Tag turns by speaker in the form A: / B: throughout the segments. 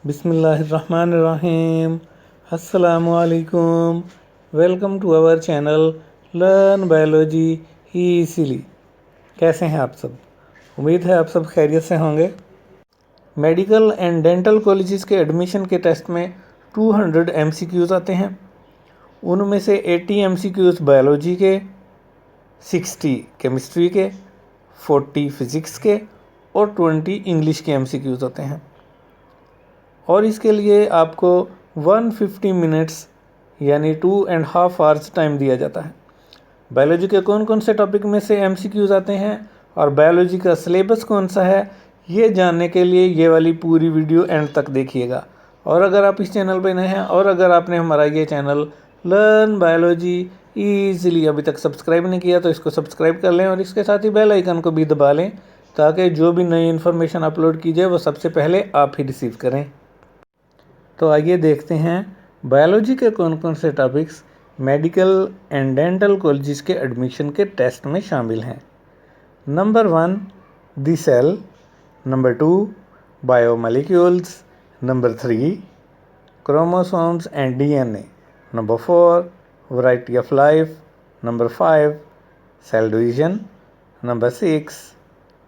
A: बिस्मिल्लाहिर्रहमानिर्रहीम। अस्सलामुअलैकुम। Welcome to our channel learn biology easily. कैसे हैं आप सब? उम्मीद है आप सब खैरियत से होंगे। मेडिकल एंड डेंटल कॉलेजेस के एडमिशन के टेस्ट में 200 MCQs आते हैं। उनमें से 80 MCQs बायोलॉजी के, 60 केमिस्ट्री के, 40 फिज़िक्स के और 20 इंग्लिश के MCQs होते हैं। और इसके लिए आपको 150 मिनट्स यानी 2.5 आवर्स टाइम दिया जाता है। बायोलॉजी के कौन कौन से टॉपिक में से MCQs आते हैं और बायोलॉजी का सिलेबस कौन सा है, ये जानने के लिए ये वाली पूरी वीडियो एंड तक देखिएगा। और अगर आप इस चैनल पर नए हैं और अगर आपने हमारा ये चैनल लर्न बायोलॉजी ईज़िली अभी तक सब्सक्राइब नहीं किया तो इसको सब्सक्राइब कर लें और इसके साथ ही बेल आइकन को भी दबा लें ताकि जो भी नई इन्फॉर्मेशन अपलोड की जाए वो सबसे पहले आप ही रिसीव करें। तो आइए देखते हैं बायोलॉजी के कौन कौन से topics medical and dental colleges के एडमिशन के टेस्ट में शामिल हैं। Number 1 the cell, number 2 biomolecules, number 3 chromosomes and DNA, number 4 variety of life, number 5 cell division, number 6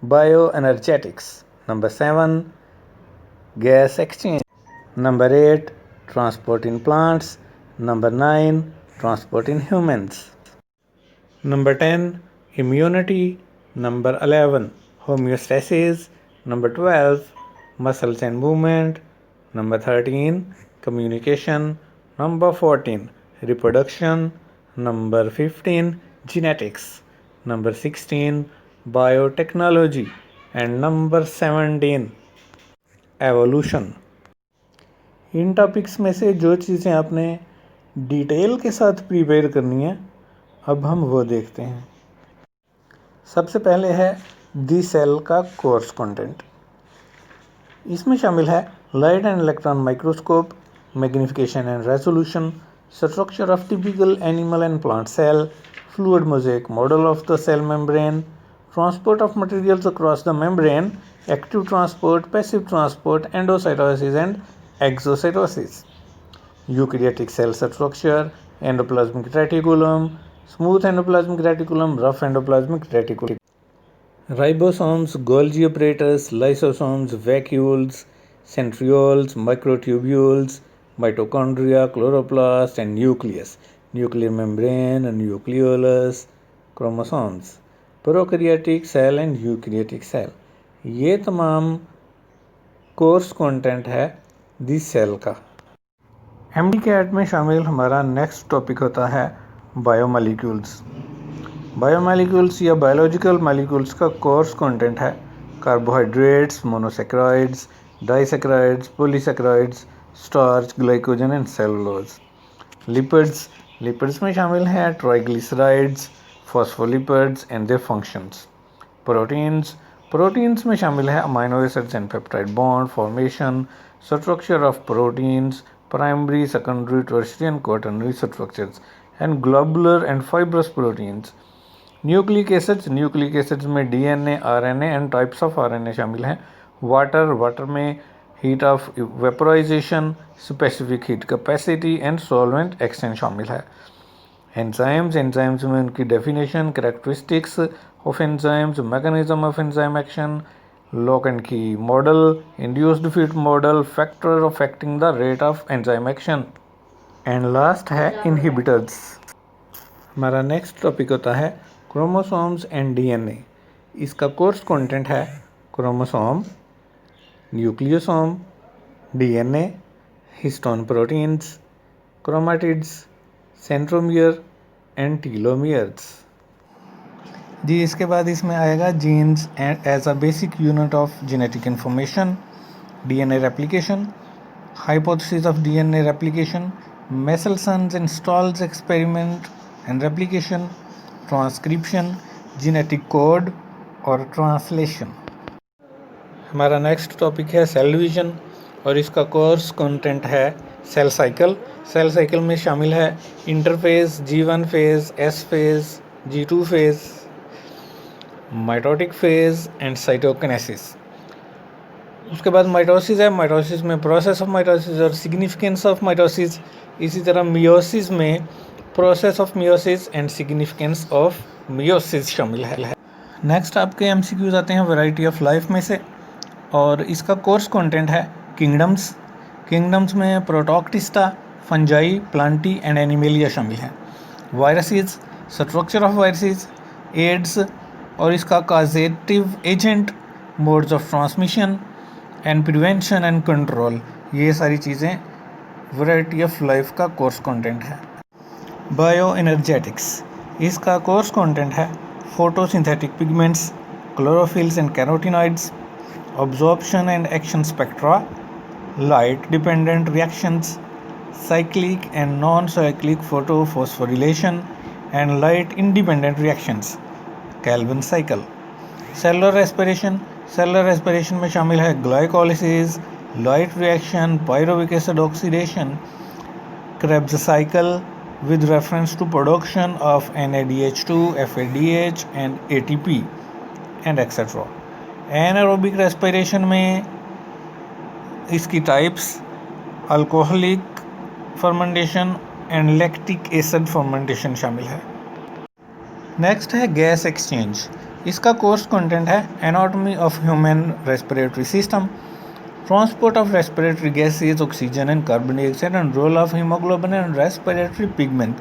A: bioenergetics, number 7 gas exchange, Number 8 transport in plants, number 9 transport in humans, number 10 immunity, number 11 homeostasis, number 12 muscles and movement, number 13 communication, number 14 reproduction, number 15 genetics, number 16 biotechnology and number 17 evolution। In topics में से जो चीज़ें आपने detail के साथ prepare करनी है अब हम वो देखते हैं। सबसे पहले है दी सेल का कोर्स कंटेंट। इसमें शामिल है light and electron microscope, magnification and resolution, structure of typical animal and plant cell, fluid mosaic model of the cell membrane, transport of materials across the membrane, active transport, passive transport, endocytosis and exocytosis, eukaryotic cell structure, endoplasmic reticulum, smooth endoplasmic reticulum, rough endoplasmic reticulum, ribosomes, Golgi apparatus, lysosomes, vacuoles, centrioles, microtubules, mitochondria, chloroplast and nucleus, nuclear membrane and nucleolus, chromosomes, prokaryotic cell and eukaryotic cell। ये तमाम course content है the cell का। MD CAT में शामिल हमारा next topic होता है biomolecules. Biomolecules या बायोलॉजिकल मॉलिक्यूल्स का कोर्स कंटेंट है carbohydrates, monosaccharides, disaccharides, polysaccharides, starch, glycogen and cellulose. Lipids में शामिल हैं triglycerides, phospholipids and their functions. Proteins में शामिल है amino acids and peptide bond formation, structure of proteins, primary, secondary, tertiary and quaternary structures and globular and fibrous proteins. Nucleic acids में DNA, RNA and types of RNA शामिल हैं। Water में heat of vaporisation, specific heat capacity and solvent exchange शामिल है। Enzymes में उनकी definition, characteristics of enzymes, mechanism of enzyme action, lock and key model, induced fit model, factor affecting the rate of enzyme action and last है inhibitors. हमारा next topic होता है chromosomes and DNA। इसका course content है chromosome, nucleosome, DNA, histone proteins, chromatids, centromere and टीलोमियर्स। जी इसके बाद इसमें आएगा genes and as a basic unit of genetic information, DNA replication, hypothesis of DNA replication, Meselson's and Stahl's experiment and replication, transcription, genetic code और translation. हमारा next topic है cell division और इसका course content है cell cycle में शामिल है interphase, G1 phase, S phase, G2 phase, mitotic phase and cytokinesis. उसके बाद माइटोसिस है, माइटोसिस में प्रोसेस ऑफ माइटोसिस और सिग्निफिकेंस ऑफ माइटोसिस। इसी तरह मियोसिस में process of meiosis and significance of meiosis शामिल है। नेक्स्ट आपके एमसीक्यूज आते हैं वैरायटी ऑफ लाइफ में से, और इसका कोर्स कंटेंट है किंगडम्स। किंगडम्स में protoctista, fungi, plantae and animalia शामिल हैं। Viruses, structure of viruses, AIDS और इसका causative agent, modes of transmission and prevention and control, ये सारी चीज़ें वैरायटी ऑफ लाइफ का कोर्स कंटेंट है। बायो एनर्जेटिक्स, इसका कोर्स कंटेंट है photosynthetic pigments, chlorophylls and carotenoids, absorption and action spectra, light dependent reactions, cyclic and non-cyclic photophosphorylation and light independent reactions, Calvin cycle. Cellular respiration, cellular respiration में शामिल है glycolysis, light reaction, pyruvic acid oxidation, Krebs cycle with reference to production of NADH2, FADH and ATP and etc. Anaerobic respiration में इसकी types alcoholic fermentation and lactic acid fermentation शामिल है। Next है gas exchange, इसका course content है anatomy of human respiratory system, transport of respiratory gases, oxygen and carbon dioxide and role of haemoglobin and respiratory pigment,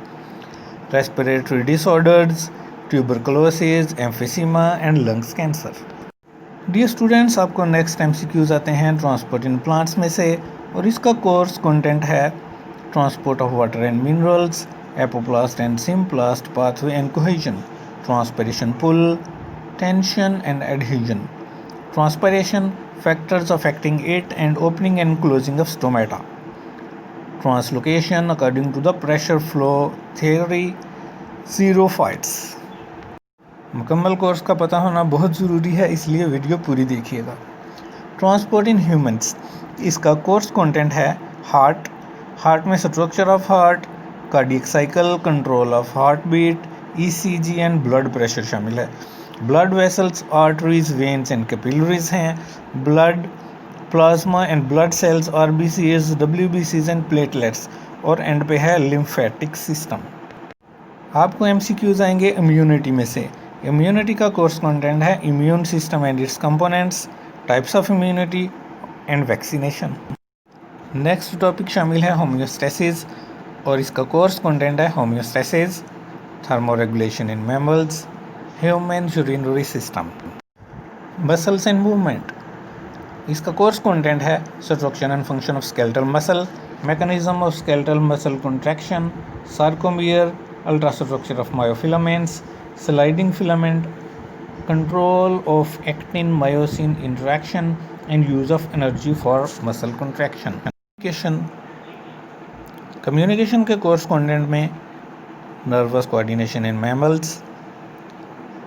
A: respiratory disorders, tuberculosis, emphysema and lungs cancer. Dear students, आपको next MCQs आते हैं transport in plants में से, और इसका course content है transport of water and minerals, apoplast and symplast, pathway and cohesion, transpiration pull, tension and adhesion, transpiration, factors affecting it and opening and closing of stomata, translocation according to the pressure flow theory, xerophytes. मुकम्मल course का पता होना बहुत ज़रूरी है, इसलिए video पूरी देखिएगा। ट्रांसपोर्ट इन ह्यूमंस, इसका कोर्स कंटेंट है हार्ट, हार्ट में structure of heart, cardiac cycle, control of heart beat, ECG and blood pressure शामिल है। Blood vessels, arteries, veins and capillaries हैं, blood, plasma and blood cells, RBCs, डब्ल्यूबीसीज and platelets, और end पे है lymphatic system. आपको MCQs आएंगे immunity में से। इम्यूनिटी का कोर्स कंटेंट है immune system and its components, types of immunity and vaccination. Next topic शामिल है होम्योस्टेसिस, और इसका कोर्स कंटेंट है homeostasis, thermoregulation in mammals, human urinary system, muscles and movement. इसका कोर्स कंटेंट है structure and function of skeletal muscle, mechanism of skeletal muscle contraction, sarcomere, ultrastructure of myofilaments, sliding filament, control of actin myosin interaction and use of energy for muscle contraction. Communication के course content में nervous coordination in mammals,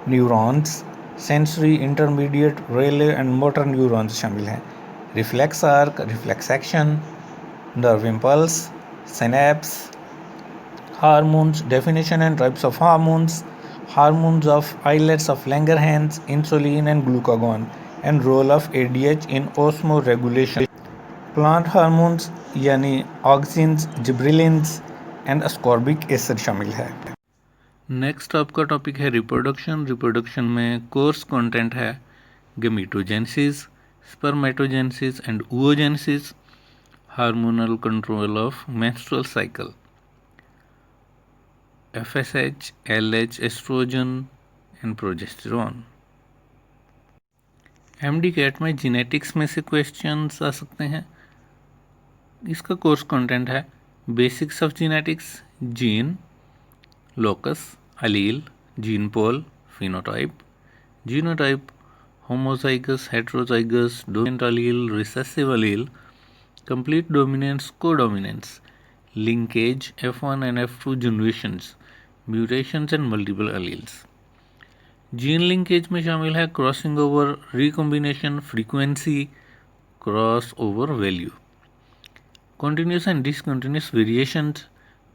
A: neurons, sensory, intermediate, relay and motor neurons शामिल हैं, reflex arc, reflex action, nerve impulse, synapse, hormones, definition and types of hormones, hormones of islets of Langerhans, insulin and glucagon, and role of ADH in osmoregulation. Plant hormones यानी auxins, gibberellins and ascorbic acid शामिल है। Next आपका topic है reproduction. Reproduction में course content है gametogenesis, spermatogenesis and oogenesis, hormonal control of menstrual cycle, FSH, LH, oestrogen and progesterone. MD CAT में genetics में से क्वेश्चंस आ सकते हैं। इसका कोर्स कंटेंट है basics of genetics, gene, locus, allele, gene pool, phenotype, genotype, homozygous, heterozygous, dominant allele, recessive allele, complete dominance, codominance, linkage, F1 and F2 जनरेशंस, mutations and multiple alleles. Gene linkage में शामिल है crossing over, recombination, frequency, cross over value, continuous and discontinuous variations,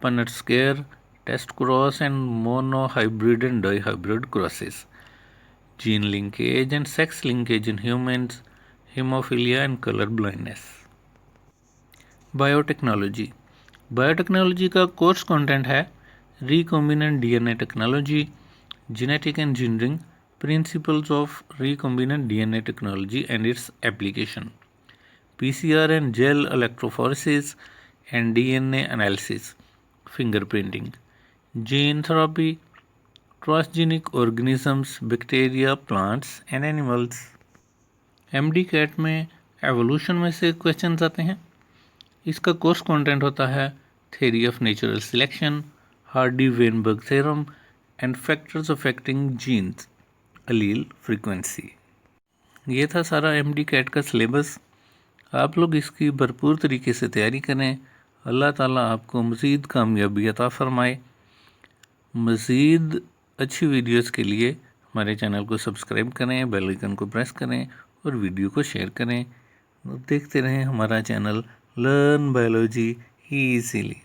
A: Punnett square, test cross and monohybrid and dihybrid crosses. Gene linkage and sex linkage in humans, haemophilia and colour blindness. Biotechnology. Biotechnology का course content है recombinant DNA technology, genetic engineering, principles of recombinant DNA technology and its application, PCR and gel electrophoresis and DNA analysis, fingerprinting, gene therapy, transgenic organisms, bacteria, plants and animals। MD CAT में evolution में से question आते हैं। इसका course content होता है theory of natural selection, Hardy Weinberg theorem and factors affecting genes, allele frequency. ये था सारा MD कैट का सिलेबस। आप लोग इसकी भरपूर तरीके से तैयारी करें। अल्लाह ताला आपको मज़ीद कामयाबी अता फ़रमाए। मज़ीद अच्छी वीडियोस के लिए हमारे चैनल को सब्सक्राइब करें, बेल आइकन को प्रेस करें और वीडियो को शेयर करें। देखते रहें हमारा चैनल लर्न बायोलॉजी ईज़िली।